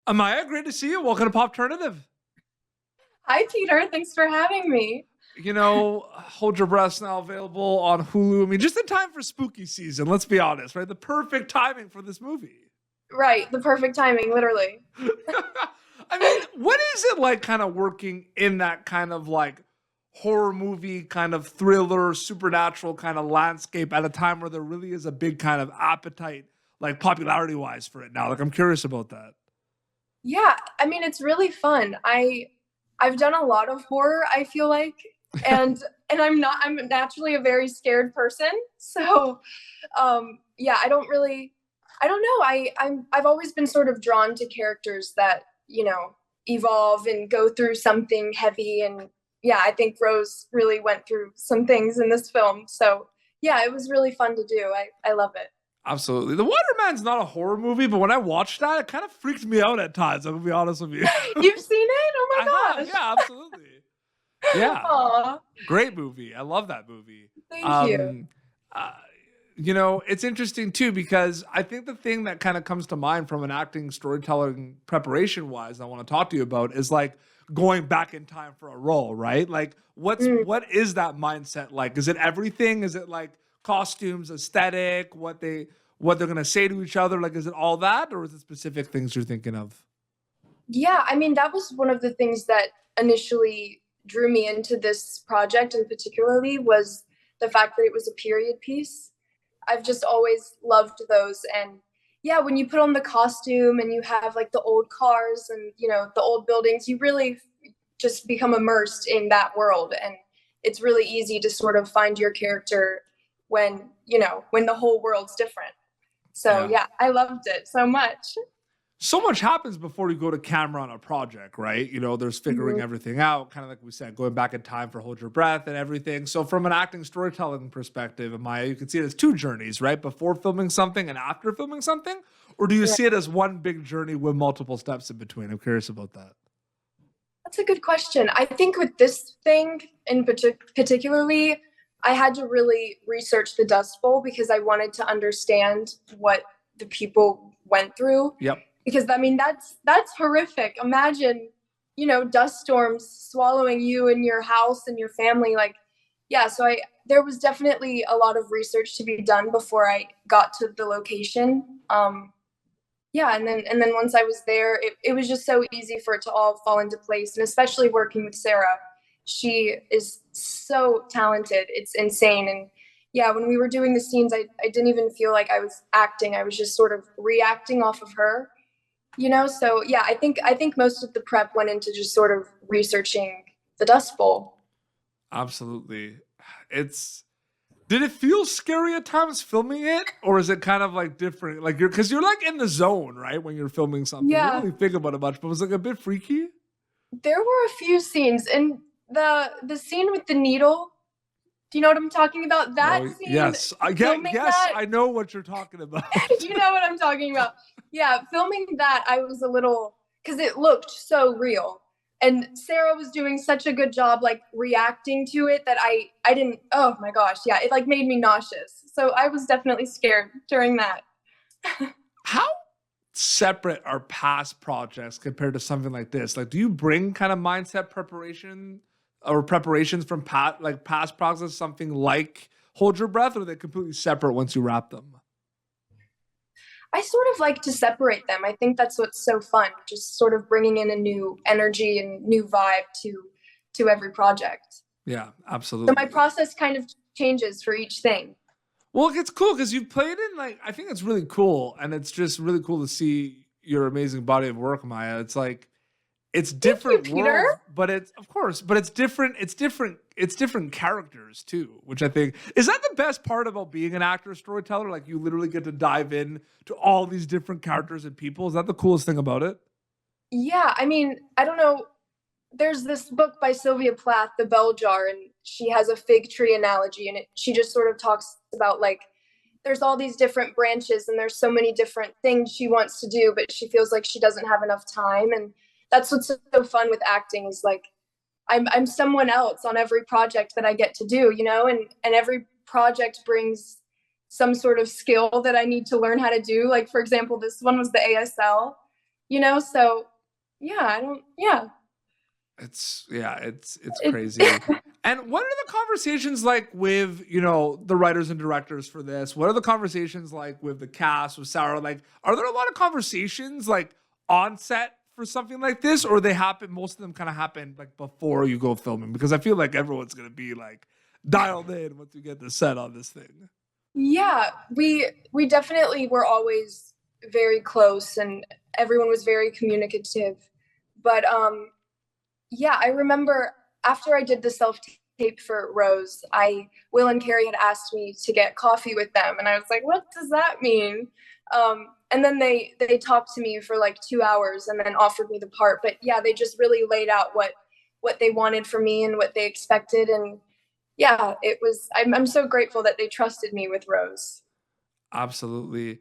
Amiah, great to see you. Welcome to Pop Alternative. Hi, Peter. Thanks for having me. Hold Your Breath's now available on Hulu. I mean, just in time for spooky season, let's be honest, right? The perfect timing for this movie. Right, the perfect timing, literally. I mean, what is it like kind of working in that kind of like horror movie, kind of thriller, supernatural kind of landscape at a time where there really is a big kind of appetite, like popularity wise for it now? Like, I'm curious about that. Yeah, I mean it's really fun. I've done a lot of horror, I feel like, and I'm naturally a very scared person. So, yeah, I don't know. I've always been sort of drawn to characters that, evolve and go through something heavy, and yeah, I think Rose really went through some things in this film. So, yeah, it was really fun to do. I love it. Absolutely. The Waterman's not a horror movie, but when I watched that, it kind of freaked me out at times. I'm gonna be honest with you. You've seen it? Oh I my have, gosh. yeah, absolutely. Yeah, Aw, great movie. I love that movie. thank you. Um, uh, it's interesting too because I think the thing that kind of comes to mind from an acting, storytelling, preparation wise, I want to talk to you about is like going back in time for a role, right? Like, Mm. what is that mindset like? Is it everything? Is it like costumes, aesthetic, what they're gonna say to each other? Like, is it all that, or is it specific things you're thinking of? Yeah, I mean, that was one of the things that initially drew me into this project, and particularly was the fact that it was a period piece. I've just always loved those. And yeah, when you put on the costume and you have like the old cars and, the old buildings, you really just become immersed in that world. And it's really easy to sort of find your character when the whole world's different. So Yeah. yeah, I loved it so much. So much happens before you go to camera on a project, right? There's figuring Mhm. everything out, kind of like we said, going back in time for Hold Your Breath and everything. So, from an acting storytelling perspective, Amaya, you can see it as two journeys, right? Before filming something and after filming something? Or do you Yeah. see it as one big journey with multiple steps in between? I'm curious about that. That's a good question. I think with this thing in particularly, I had to really research the Dust Bowl because I wanted to understand what the people went through. Yep. Because I mean, that's horrific. Imagine, dust storms swallowing you and your house and your family. Like, yeah. So there was definitely a lot of research to be done before I got to the location. Yeah, and then once I was there, it was just so easy for it to all fall into place, and especially working with Sarah. She is so talented. It's insane. And yeah, when we were doing the scenes, I didn't even feel like I was acting. I was just sort of reacting off of her, So yeah, I think most of the prep went into just sort of researching the Dust Bowl. Absolutely. It's Did it feel scary at times filming it, or is it kind of like different? Like because you're like in the zone, right? When you're filming something, you don't Yeah, really think about it much. But was it like a bit freaky? there were a few scenes, and the scene with the needle. Do you know what I'm talking about? That Oh scene, yes, I get. filming Yes, that, I know what you're talking about. you know what I'm talking about. Yeah, filming that, I was a little, because it looked so real. And Sarah was doing such a good job, like reacting to it, that I didn't, oh my gosh, yeah, it like made me nauseous. So I was definitely scared during that. How separate are past projects compared to something like this? Like, do you bring kind of mindset preparation or preparations from past projects, something like Hold Your Breath, or are they completely separate once you wrap them? I sort of like to separate them. I think that's what's so fun, just sort of bringing in a new energy and new vibe to every project. Yeah, So my absolutely. process kind of changes for each thing. Well, it's cool because you've played in like I think it's really cool, and it's just really cool to see your amazing body of work, Maya. It's like it's Thank you, different Peter. worlds, but it's of course, but it's different. It's different. It's different characters too, which I think is that the best part about being an actor, storyteller. Like you literally get to dive in to all these different characters and people. Is that the coolest thing about it? Yeah, I mean, I don't know. There's this book by Sylvia Plath, The Bell Jar, and she has a fig tree analogy, and she just sort of talks about like there's all these different branches, and there's so many different things she wants to do, but she feels like she doesn't have enough time, and that's what's so fun with acting is like I'm someone else on every project that I get to do, and every project brings some sort of skill that I need to learn how to do. Like for example, this one was the ASL, So yeah, I don't, yeah. It's crazy. And what are the conversations like with, the writers and directors for this? What are the conversations like with the cast, with Sarah? Like, are there a lot of conversations like on set for something like this, or most of them kind of happen like before you go filming? Because I feel like everyone's gonna be like dialed in once we get the set on this thing. Yeah, we definitely were always very close, and everyone was very communicative. But yeah, I remember after I did the self-tape for Rose, Will and Karrie had asked me to get coffee with them, and I was like, what does that mean? And then they talked to me for like 2 hours and then offered me the part. But yeah, they just really laid out what they wanted from me and what they expected. And yeah, I'm so grateful that they trusted me with Rose. Absolutely.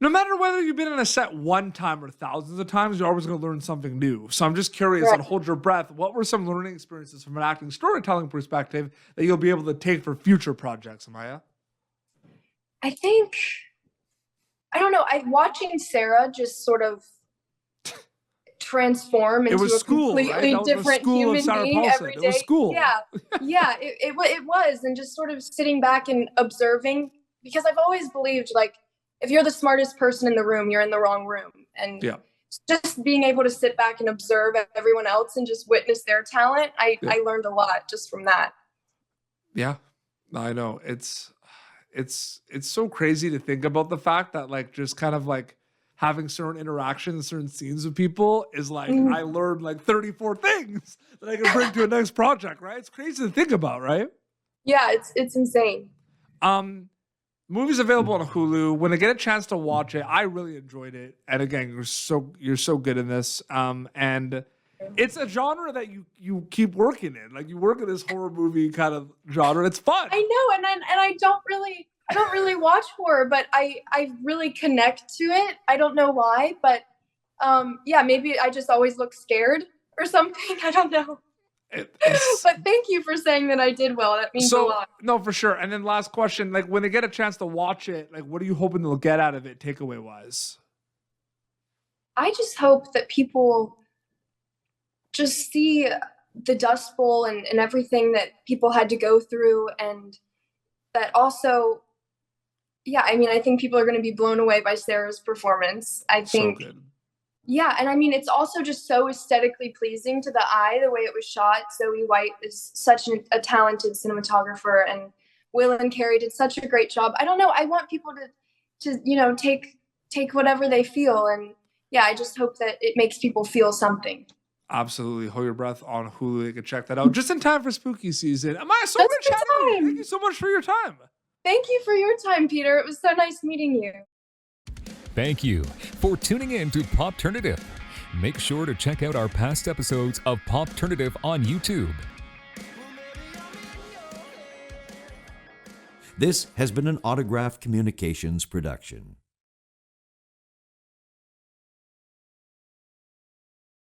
No matter whether you've been on a set one time or thousands of times, you're always going to learn something new. So I'm just curious, Right. and hold your breath, what were some learning experiences from an acting storytelling perspective that you'll be able to take for future projects, Amiah? I think, I don't know, watching Sarah just sort of transform into a completely different human being every day. It was school. Yeah, it was. And just sort of sitting back and observing, because I've always believed, like, if you're the smartest person in the room, you're in the wrong room. And just being able to sit back and observe everyone else and just witness their talent, I learned a lot just from that. Yeah, I know. It's so crazy to think about the fact that like just kind of like having certain interactions, certain scenes with people is like I learned like 34 things that I can bring to a next project, right? It's crazy to think about, right? Yeah, it's insane. Movie's available on Hulu. When I get a chance to watch it, I really enjoyed it. And again, you're so good in this. And it's a genre that you keep working in. Like you work in this horror movie kind of genre. It's fun. I know, and I don't really watch horror, but I really connect to it. I don't know why, but yeah, maybe I just always look scared or something. I don't know. But thank you for saying that I did well. That means a lot. No, for sure. And then last question, like when they get a chance to watch it, like what are you hoping they'll get out of it takeaway wise? I just hope that people just see the Dust Bowl and everything that people had to go through, and that also, yeah, I mean, I think people are going to be blown away by Sarah's performance. I think, so good. Yeah, and I mean, it's also just so aesthetically pleasing to the eye, the way it was shot. Zoe White is such a talented cinematographer, and Will and Karrie did such a great job. I don't know. I want people to take whatever they feel, and yeah, I just hope that it makes people feel something. Absolutely. Hold your breath on Hulu. You can check that out just in time for spooky season. Amiah, so good chatting with you. Thank you so much for your time. Thank you for your time, Peter. It was so nice meeting you. Thank you for tuning in to Popternative. Make sure to check out our past episodes of Popternative on YouTube. This has been an Autograph Communications production.